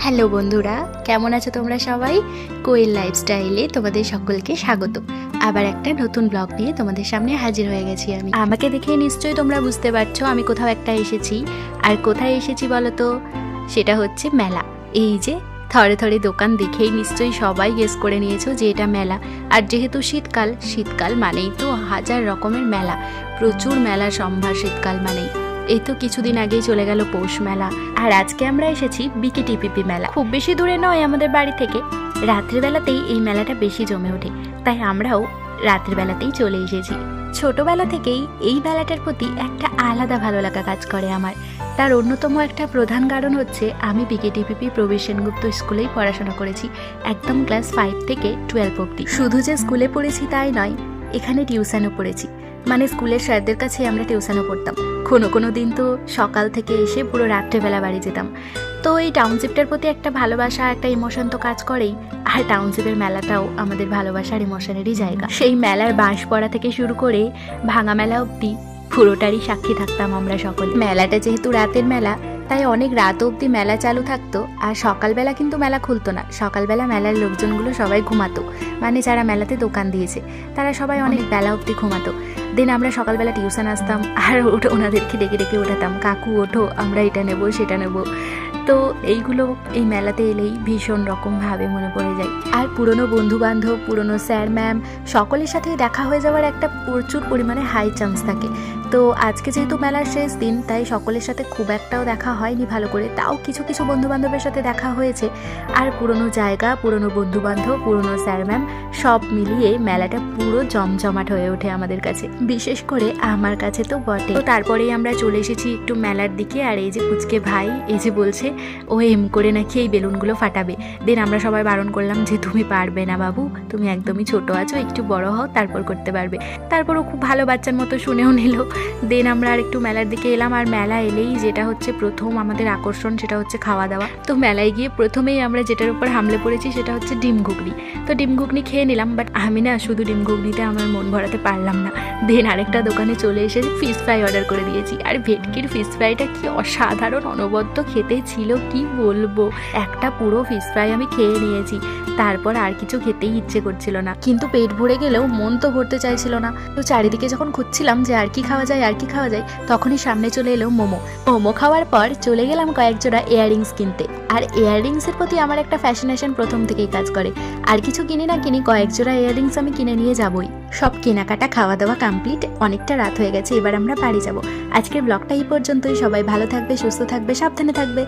Hello বন্ধুরা, কেমন আছো তোমরা সবাই? কোয়েল লাইফস্টাইলে তোমাদের সকলকে স্বাগত। আবার একটা নতুন ব্লগ নিয়ে তোমাদের সামনে হাজির হয়ে গেছি আমি। আমাকে দেখে নিশ্চয়ই তোমরা বুঝতে পারছো আমি কোথাও একটা এসেছি। আর কোথায় এসেছি বলো তো? সেটা হচ্ছে মেলা। এই যে থরে থরে দোকান দেখেই নিশ্চয়ই সবাই গেস করে নিয়েছো যে এটা মেলা। আর যেহেতু শীতকাল মানেই তো হাজার রকমের মেলা, প্রচুর মেলার সম্ভার শীতকাল মানেই। এই তো কিছুদিন আগেই চলে গেল পৌষ মেলা, আর আজকে আমরা এসেছি বিকেটিপিপি মেলা। খুব বেশি দূরে নয় আমাদের বাড়ি থেকে। রাত্রিবেলাতেই এই মেলাটা বেশি জমে ওঠে, তাই আমরাও রাত্রিবেলাতেই চলে এসেছি। ছোটবেলা থেকেই এই মেলাটার প্রতি একটা আলাদা ভালো লাগা কাজ করে আমার। তার অন্যতম একটা প্রধান কারণ হচ্ছে আমি বিকেটিপিপি প্রবীর সেনগুপ্ত স্কুলেই পড়াশোনা করেছি, একদম ক্লাস 5 থেকে 12 অবধি। শুধু যে স্কুলে পড়েছি তাই নয়, এখানে টিউশনও পড়েছি। মানে স্কুলের স্যারদের কাছে আমরা টিউশনও পড়তাম। কোনো দিন তো সকাল থেকে এসে পুরো রাত্রেবেলা বাড়ি যেতাম। তো এই টাউনশিপটার প্রতি একটা ভালোবাসা, একটা ইমোশন তো কাজ করেই। আর টাউনশিপের মেলাটাও আমাদের ভালোবাসার ইমোশনেরই জায়গা। সেই মেলার বাঁশ পড়া থেকে শুরু করে ভাঙা মেলা অবধি পুরোটারই সাক্ষী থাকতাম আমরা সকলে। মেলাটা যেহেতু রাতের মেলা, তাই অনেক রাত অবধি মেলা চালু থাকতো। আর সকালবেলা কিন্তু মেলা খুলতো না। সকালবেলা মেলার লোকজনগুলো সবাই ঘুমাতো, মানে যারা মেলাতে দোকান দিয়েছে তারা সবাই অনেক বেলা অবধি ঘুমাতো। দেন আমরা সকালবেলা টিউশন আসতাম আর ওনাদেরকে ডেকে ডেকে ওঠাতাম, কাকু ওঠো, আমরা এটা নেবো সেটা নেবো। তো এইগুলো এই মেলাতে এলেই ভীষণ রকমভাবে মনে পড়ে যায়। আর পুরনো বন্ধুবান্ধব, পুরনো স্যার ম্যাম সকলের সাথেই দেখা হয়ে যাওয়ার একটা প্রচুর পরিমাণে হাই চান্স থাকে। তো আজকে যেহেতু মেলার শেষ দিন, তাই সকলের সাথে খুব একটাও দেখা হয়নি ভালো করে, তাও কিছু কিছু বন্ধুবান্ধবের সাথে দেখা হয়েছে। আর পুরনো জায়গা, পুরনো বন্ধুবান্ধব, পুরনো স্যার ম্যাম সব মিলিয়ে মেলাটা পুরো জমজমাট হয়ে ওঠে আমাদের কাছে, বিশেষ করে আমার কাছে তো বটে। তো তারপরেই আমরা চলে এসেছি একটু মেলার দিকে। আর এই যে পুচকে ভাই এই যে বলছে ও এম করে নাকি এই বেলুনগুলো ফাটাবে। দেন আমরা সবাই বারণ করলাম যে তুমি পারবে না বাবু, তুমি একদমই ছোট আছো, একটু বড় হও তারপর করতে পারবে। তারপর ও খুব ভালো বাচ্চার মতো শুনেও নিল। দেন আমরা আর একটু মেলার দিকে এলাম। আর মেলা এলেই যেটা হচ্ছে প্রথম আমাদের আকর্ষণ সেটা হচ্ছে খাওয়া দাওয়া। তো মেলায় গিয়ে প্রথমেই আমরা যেটার উপর হামলে পড়েছি সেটা হচ্ছে ডিম ঘুগনি। তো ডিম ঘুগনি খেয়ে নিলাম, বাট আমি না শুধু ডিম ঘুগনিতে আমার মন ভরাতে পারলাম না। দেন আরেকটা দোকানে চলে এসে ফিশ ফ্রাই অর্ডার করে দিয়েছি। আর ভেটকির ফিশ ফ্রাইটা কি অসাধারণ অনবদ্য খেতে ছিল, কি বলবো। একটা পুরো ফিশ ফ্রাই আমি খেয়ে নিয়েছি, তারপর আর কিছু খেতেই ইচ্ছে করছিল না। কিন্তু পেট ভরে গেলেও মন তো ভরতে চাইছিল না। তো চারিদিকে যখন খুঁজছিলাম যে আর কি খাওয়া যায় তখনই সামনে চলে এলো মোমো খাওয়ার পর চলে গেলাম কয়েক জোড়া ইয়াররিংস কিনতে। আর ইয়াররিংসের প্রতি আমার একটা ফ্যাশনেশন প্রথম থেকেই কাজ করে। আর কিছু কিনি না কিনি, কয়েক জোড়া ইয়াররিংস আমি কিনে নিয়ে যাবই। সব কেনাকাটা খাওয়া দাওয়া কমপ্লিট, অনেকটা রাত হয়ে গেছে, এবার আমরা বাড়ি যাব। আজকের ব্লগটা এই পর্যন্তই। সবাই ভালো থাকবে, সুস্থ থাকবে, সাবধানে থাকবে।